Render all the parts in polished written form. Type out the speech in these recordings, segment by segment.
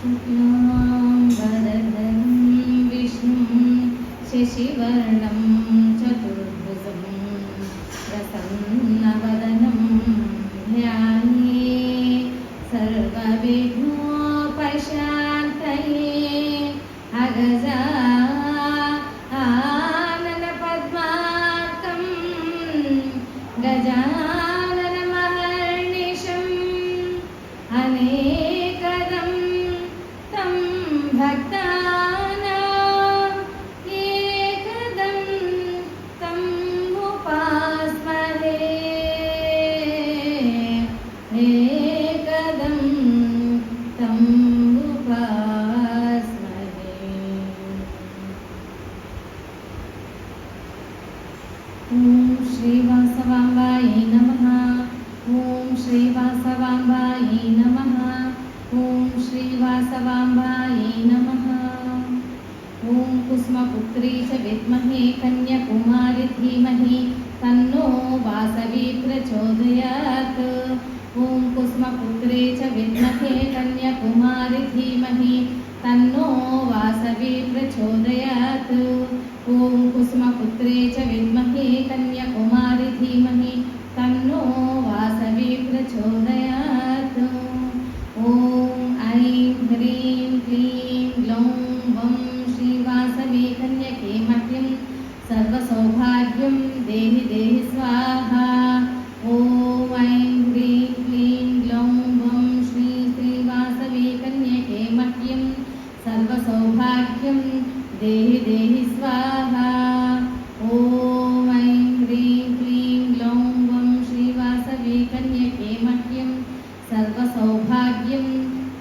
शुक्लांबरधरं विष्णुं शशिवर्णं चतुर्भुजं प्रसन्नवदनं ध्याये सर्वविघ्नोपशान्तये अगजा आननपद्मार्कं गजाननमहर्निशम् अनेकदं तं भक्तानां एकदं तं उपास्महे एकदं तं उपास्महे। ॐ श्रीवासवाम्बायै नमः। ॐ श्रीवासवाम्बायै नमः। ॐ श्रीवासवाम्बायै नमः। ॐ कुस्मपुत्री च विद्महे कन्याकुमारी धीमहि तन्नो वासवी प्रचोदयात्। ॐ कुस्मपुत्री च विद्महे कन्याकुमारी धीमहि तन्नो वासवी प्रचोदयात्। ॐ कुसुमपुत्रे च विद्महे कन्याकुमारी धीमहि तन्नो वासवी प्रचोदयात्। ॐ ऐं ह्रीं क्लीं ग्लौं वं श्रीवासवी कन्यके मह्यं सर्वसौभाग्यं देहि देहि स्वाहा। ॐ ऐं ह्रीं क्लीं ग्लौं वं श्रीवासवी कन्यके मह्यं सर्वसौभाग्यं देहि देहि स्वाहा। ॐ ऐं ह्रीं क्लीं ग्लौं वं श्रीवासवी कन्यके मह्यं सर्वसौभाग्यं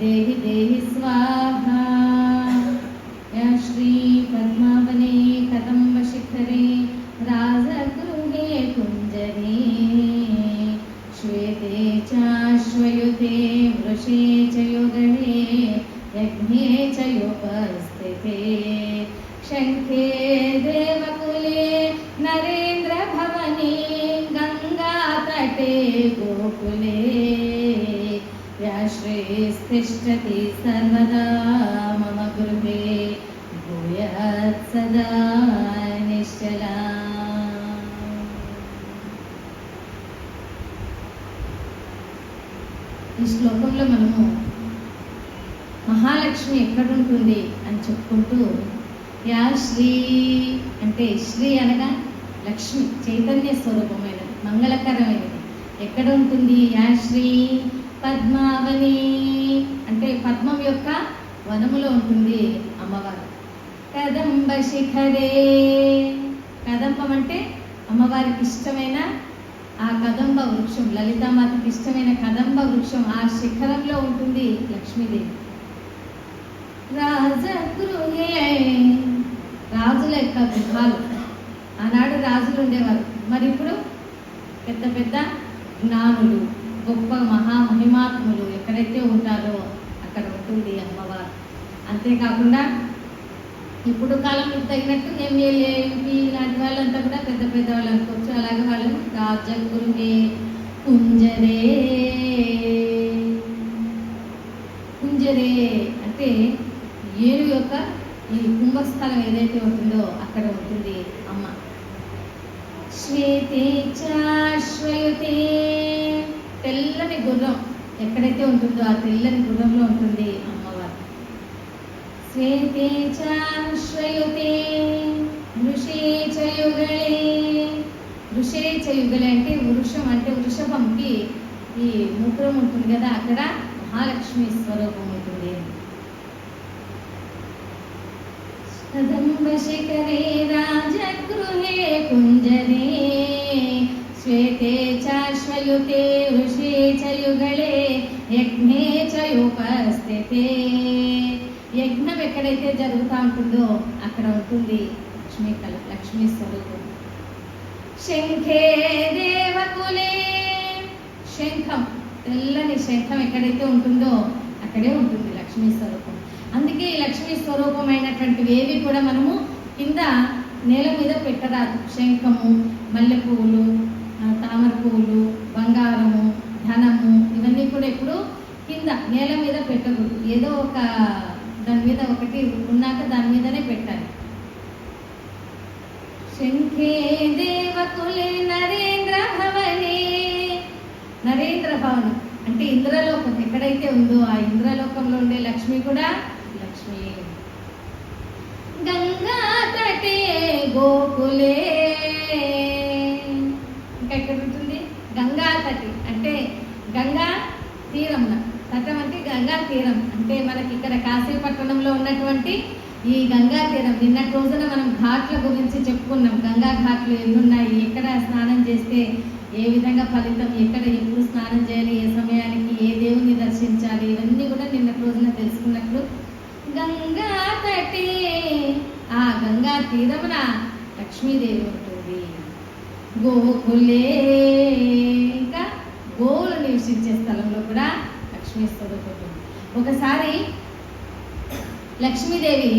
देहि देहि स्वाहा। या श्री पद्मावने कदम्बशिखरे राजगृहे कुञ्जरे श्वेते चाश्वयुते वृषे च युगले यज्ञे च उपस्थिते शङ्खे देवकुले नरेन्द्रभवने गङ्गातटे गोकुले या श्रीस्तिष्ठति सर्वदा मम गृहे भूयात् सदा निश्चला। ఈ శ్లోకంలో మనము మహాలక్ష్మి ఎక్కడుంటుంది అని చెప్పుకుంటూ యా శ్రీ అంటే శ్రీ అనగా లక్ష్మి చైతన్య స్వరూపమైనది మంగళకరమైనది ఎక్కడ ఉంటుంది యా శ్రీ పద్మావని అంటే పద్మం యొక్క వనములో ఉంటుంది అమ్మవారు. కదంబ శిఖరే కదంబం అంటే అమ్మవారికి ఇష్టమైన ఆ కదంబ వృక్షం లలితామాతకి ఇష్టమైన కదంబ వృక్షం ఆ శిఖరంలో ఉంటుంది లక్ష్మీదేవి. రాజగృహే రాజుల యొక్క గృహాలు ఆనాడు రాజులు ఉండేవారు. మరి ఇప్పుడు పెద్ద పెద్ద జ్ఞానులు గొప్ప మహామహిమాత్ములు ఎక్కడైతే ఉంటారో అక్కడ ఉంటుంది అమ్మవారు. అంతేకాకుండా ఇప్పుడు కాలం తగినట్టు ఎమ్మెల్యే ఎంపీ ఇలాంటి వాళ్ళంతా కూడా పెద్ద పెద్ద వాళ్ళు అనుకోవచ్చు. అలాగే వాళ్ళు రాజగృహే కుంజరే కుంజరే అంటే ఏనుగు యొక్క ఈ కుంభస్థలం ఏదైతే ఉంటుందో అక్కడ ఉంటుంది అమ్మ. శ్వేతే చాశ్వయుతే తెల్లని గుర్రం ఎక్కడైతే ఉంటుందో ఆ తెల్లని గుర్రంలో ఉంటుంది అమ్మవారు. శ్వేతే చాశ్వయుతే వృషే చ యుగళే వృషే చ యుగళే అంటే వృషం అంటే వృషభంకి ఈ ముగ్గురం ఉంటుంది కదా అక్కడ మహాలక్ష్మి స్వరూపం ఉంటుంది. కదంబ శిఖరే రాజగృహే కుంజరే శ్వేతే చాశ్వయుతే వృషే చ యుగళే యజ్ఞే చ ఉపస్థితే యజ్ఞం ఎక్కడైతే జరుగుతూ ఉంటుందో అక్కడ ఉంటుంది లక్ష్మీ స్వరూపం. శంఖే దేవకులే శంఖం తెల్లని శంఖం ఎక్కడైతే ఉంటుందో అక్కడే ఉంటుంది లక్ష్మీ స్వరూపం. అందుకే ఈ లక్ష్మీ స్వరూపమైనటువంటివి ఏవి కూడా మనము కింద నేల మీద పెట్టరాదు. శంఖము, మల్లె పువ్వులు, తామర పువ్వులు, బంగారము, ధనము ఇవన్నీ కూడా ఇప్పుడు కింద నేల మీద పెట్టకూడదు, ఏదో ఒక దాని మీద ఒకటి ఉన్నాక దాని మీదనే పెట్టాలి. శంఖే దేవకులే నరేంద్ర భవనే, నరేంద్ర భవనం అంటే ఇంద్రలోకం ఎక్కడైతే ఉందో ఆ ఇంద్రలోకంలో ఉండే లక్ష్మి కూడా లక్ష్మి. గంగా తటే గోకులే, ఇంకా ఎక్కడ ఉంటుంది? గంగా తటి అంటే గంగా తీరం, తటం అంటే గంగా తీరం అంటే మనకి ఇక్కడ కాశీపట్టణంలో ఉన్నటువంటి ఈ గంగా తీరం. నిన్నటి రోజున మనం ఘాట్ల గురించి చెప్పుకున్నాం. గంగా ఘాట్లు ఎన్నున్నాయి, ఎక్కడ స్నానం చేస్తే ఏ విధంగా ఫలితం, ఎక్కడ ఎప్పుడు స్నానం చేయాలి, ఏ సమయానికి ఏ దేవుని దర్శించాలి, ఇవన్నీ కూడా నిన్నటి రోజున తెలుసుకున్నట్లు. గంగా తటే, ఆ గంగా తీరమున లక్ష్మీదేవి ఉంటుంది. గోకులే, ఇంకా గోవులు నివసించే స్థలంలో కూడా లక్ష్మీ స్వరూపం ఉంటుంది. ఒకసారి లక్ష్మీదేవి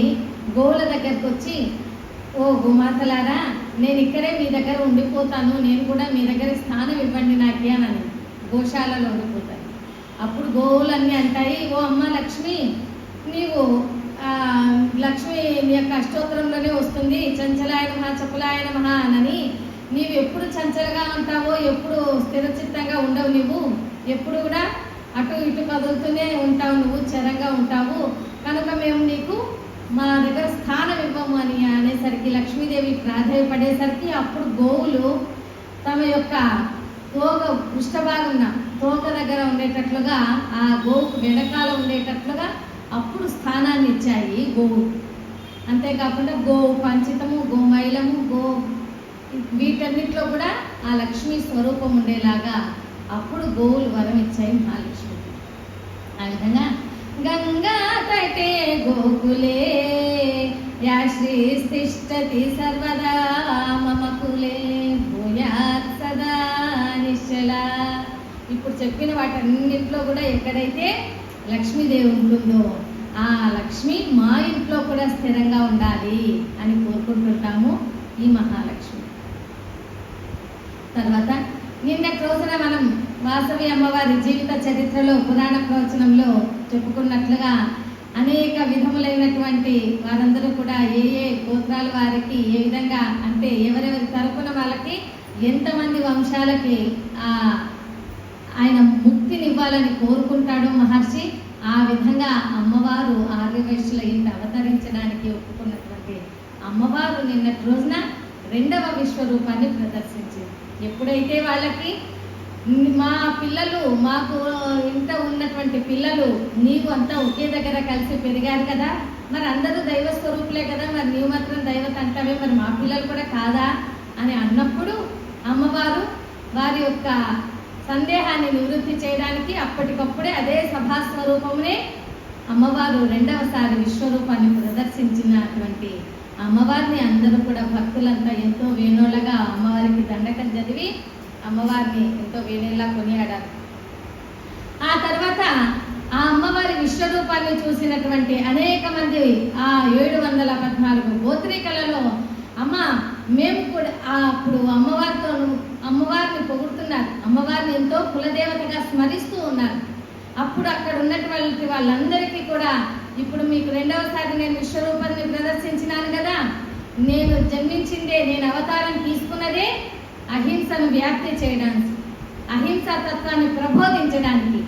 గోవుల దగ్గరకు వచ్చి, ఓ గోమాతలారా, నేను ఇక్కడే మీ దగ్గర ఉండిపోతాను, నేను కూడా మీ దగ్గర స్థానం ఇవ్వండి నాకే అని గోశాలలో ఉండిపోతాను. అప్పుడు గోవులన్నీ అంటాయి, ఓ అమ్మ లక్ష్మి, నీవు లక్ష్మి నీ యొక్క అష్టోత్తరంలోనే వస్తుంది, చంచలాయ నమః చపలాయ నమః అని. నీవు ఎప్పుడు చంచలగా ఉంటావో, ఎప్పుడు స్థిరచిత్తంగా ఉండవు, నీవు ఎప్పుడు కూడా అటు ఇటు కదులుతూనే ఉంటావు, నువ్వు చరంగా ఉంటావు, కనుక మేము నీకు మా దగ్గర స్థానం ఇవ్వము అని అనేసరికి లక్ష్మీదేవి ప్రాధాయపడేసరికి అప్పుడు గోవులు తమ యొక్క తోక పృష్ఠభాగం తోక దగ్గర ఉండేటట్లుగా, ఆ గోవుకు వెనకాల ఉండేటట్లుగా అప్పుడు స్థానాన్ని ఇచ్చాయి గోవు. అంతేకాకుండా గోవు పంచితము, గోమైలము, వీటన్నిటిలో కూడా ఆ లక్ష్మీ స్వరూపం ఉండేలాగా అప్పుడు గోవులు వరం ఇచ్చాయి మహాలక్ష్మికి. ఆ విధంగా గంగా తటే గోకులే యా శ్రీస్తిష్టతి సర్వదా మమ కులే భూయాత్ సదా నిశ్చలా. ఇప్పుడు చెప్పిన వాటన్నింటిలో కూడా ఎక్కడైతే లక్ష్మీదేవి ఉంటుందో ఆ లక్ష్మి మా ఇంట్లో కూడా స్థిరంగా ఉండాలి అని కోరుకుంటుంటాము ఈ మహాలక్ష్మి. తర్వాత నిన్నటి రోజున మనం వాసవి అమ్మవారి జీవిత చరిత్రలో పురాణ ప్రవచనంలో చెప్పుకున్నట్లుగా అనేక విధములైనటువంటి వారందరూ కూడా ఏ ఏ గోత్రాల వారికి ఏ విధంగా అంటే ఎవరెవరి తరపున వాళ్ళకి ఎంతమంది వంశాలకి ఆయన ముక్తినివ్వాలని కోరుకుంటాడు మహర్షి. ఆ విధంగా అమ్మవారు ఆర్యవైశ్యుల ఇంట అవతరించడానికి ఒప్పుకున్నటువంటి అమ్మవారు నిన్నటి రోజున 2వ విశ్వరూపాన్ని ప్రదర్శించింది. ఎప్పుడైతే వాళ్ళకి మా పిల్లలు, మాకు ఇంత ఉన్నటువంటి పిల్లలు నీవు అంతా ఒకే దగ్గర కలిసి పెరిగారు కదా, మరి అందరూ దైవ స్వరూపులే కదా, మరి నీవు మాత్రం దైవత అంటావే, మరి మా పిల్లలు కూడా కాదా అని అన్నప్పుడు అమ్మవారు వారి యొక్క సందేహాన్ని నివృత్తి చేయడానికి అప్పటికప్పుడే అదే సభాస్వరూపమునే అమ్మవారు 2వసారి విశ్వరూపాన్ని ప్రదర్శించినటువంటి అమ్మవారిని అందరూ కూడా భక్తులంతా ఎంతో వేణోళ్ళగా అమ్మవారికి దండకం చదివి అమ్మవారిని ఎంతో వేణేలా కొనియాడారు. ఆ తర్వాత ఆ అమ్మవారి విశ్వరూపాన్ని చూసినటువంటి అనేక మంది ఆ 714 గోత్రికలలో అమ్మ మేము కూడా అప్పుడు అమ్మవారిని పొగుడుతున్నారు, అమ్మవారిని ఎంతో కులదేవతగా స్మరిస్తూ ఉన్నారు. అప్పుడు అక్కడ ఉన్నటువంటి వాళ్ళందరికీ కూడా ఇప్పుడు మీకు 2వసారి నేను విశ్వరూపాన్ని ప్రదర్శించినాను కదా, నేను జన్మించిందే, నేను అవతారం తీసుకున్నదే అహింసను వ్యాప్తి చేయడానికి, అహింసా తత్వాన్ని ప్రబోధించడానికి,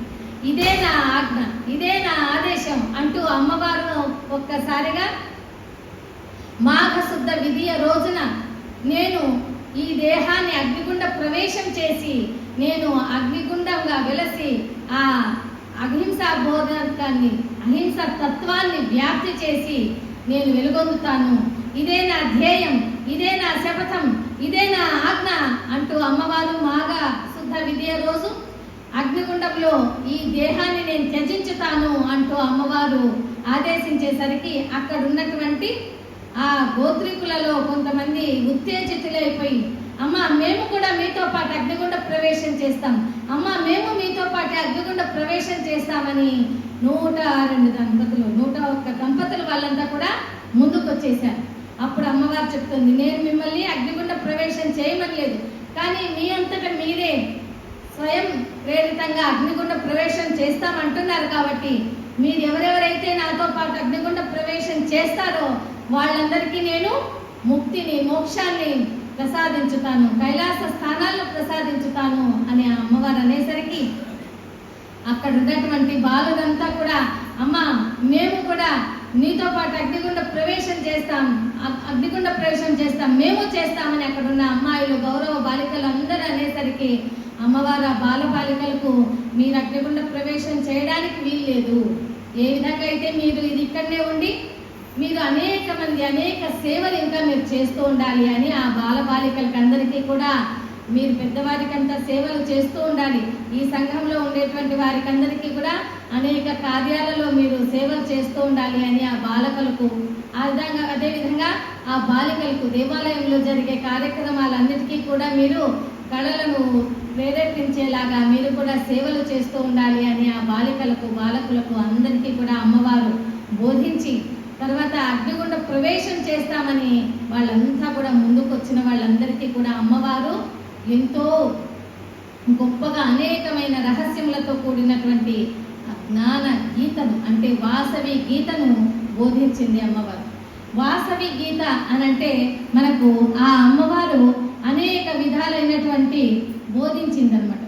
ఇదే నా ఆజ్ఞ, ఇదే నా ఆదేశం అంటూ అమ్మవారు ఒక్కసారిగా మాఘశుద్ధ విధియ రోజున నేను ఈ దేహాన్ని అగ్నిగుండ ప్రవేశం చేసి నేను అగ్నిగుండంగా వెలసి ఆ అహింసా బోధకాన్ని, అహింసా తత్వాన్ని వ్యాప్తి చేసి నేను వెలుగొందుతాను, ఇదే నా ధ్యేయం, ఇదే నా శపథం, ఇదే నా ఆజ్ఞ అంటూ అమ్మవారు మాఘ శుద్ధ విధియ రోజు అగ్నిగుండంలో ఈ దేహాన్ని నేను త్యజించుతాను అంటూ అమ్మవారు ఆదేశించేసరికి అక్కడ ఉన్నటువంటి ఆ గోత్రికులలో కొంతమంది ఉత్తేజితులైపోయి, అమ్మ మేము కూడా మీతో పాటు అగ్నిగుండ ప్రవేశం చేస్తాం, అమ్మ మేము మీతో పాటు అగ్నిగుండ ప్రవేశం చేస్తామని 102 దంపతులు 101 దంపతులు వాళ్ళంతా కూడా ముందుకు వచ్చేసారు. అప్పుడు అమ్మవారు చెప్తుంది, నేను మిమ్మల్ని అగ్నిగుండ ప్రవేశం చేయమనలేదు, కానీ మీ అంతటా మీరే స్వయం ప్రేరితంగా అగ్నిగుండ ప్రవేశం చేస్తామంటున్నారు కాబట్టి మీరు ఎవరెవరైతే నాతో పాటు అగ్నిగుండ ప్రవేశం చేస్తారో వాళ్ళందరికీ నేను ముక్తిని మోక్షాన్ని ప్రసాదించుతాను, కైలాస స్థానాలను ప్రసాదించుతాను అని ఆ అమ్మవారు అనేసరికి అక్కడ ఉన్నటువంటి బాలురంతా కూడా అమ్మ మేము కూడా నీతో పాటు అగ్నిగుండ ప్రవేశం చేస్తాం మేము చేస్తామని అక్కడ ఉన్న అమ్మాయిలు గౌరవ బాలికలు అందరూ అనేసరికి అమ్మవారు ఆ బాల బాలికలకు మీరు అగ్నిగుండ ప్రవేశం చేయడానికి వీల్లేదు, ఏ విధంగా అయితే మీరు ఇది ఇక్కడనే ఉండి మీరు అనేక సేవలు ఇంకా మీరు చేస్తూ ఉండాలి అని ఆ బాల బాలికలకు అందరికీ కూడా మీరు పెద్దవారికంతా సేవలు చేస్తూ ఉండాలి, ఈ సంఘంలో ఉండేటువంటి వారికి అందరికీ కూడా అనేక కార్యాలలో మీరు సేవలు చేస్తూ ఉండాలి అని ఆ బాలకులకు అదేవిధంగా ఆ బాలికలకు దేవాలయంలో జరిగే కార్యక్రమాలన్నిటికీ కూడా మీరు కళలను ప్రేరేపించేలాగా మీరు కూడా సేవలు చేస్తూ ఉండాలి అని ఆ బాలకులకు అందరికీ కూడా అమ్మవారు బోధించి తర్వాత అగ్నిగుండ ప్రవేశం చేస్తామని వాళ్ళంతా కూడా ముందుకు వచ్చిన వాళ్ళందరికీ కూడా అమ్మవారు ఎంతో గొప్పగా అనేకమైన రహస్యములతో కూడినటువంటి జ్ఞాన గీతను అంటే వాసవి గీతను బోధించింది అమ్మవారు. వాసవి గీత అనంటే మనకు ఆ అమ్మవారు అనేక విధాలైనటువంటి బోధించిందనమాట.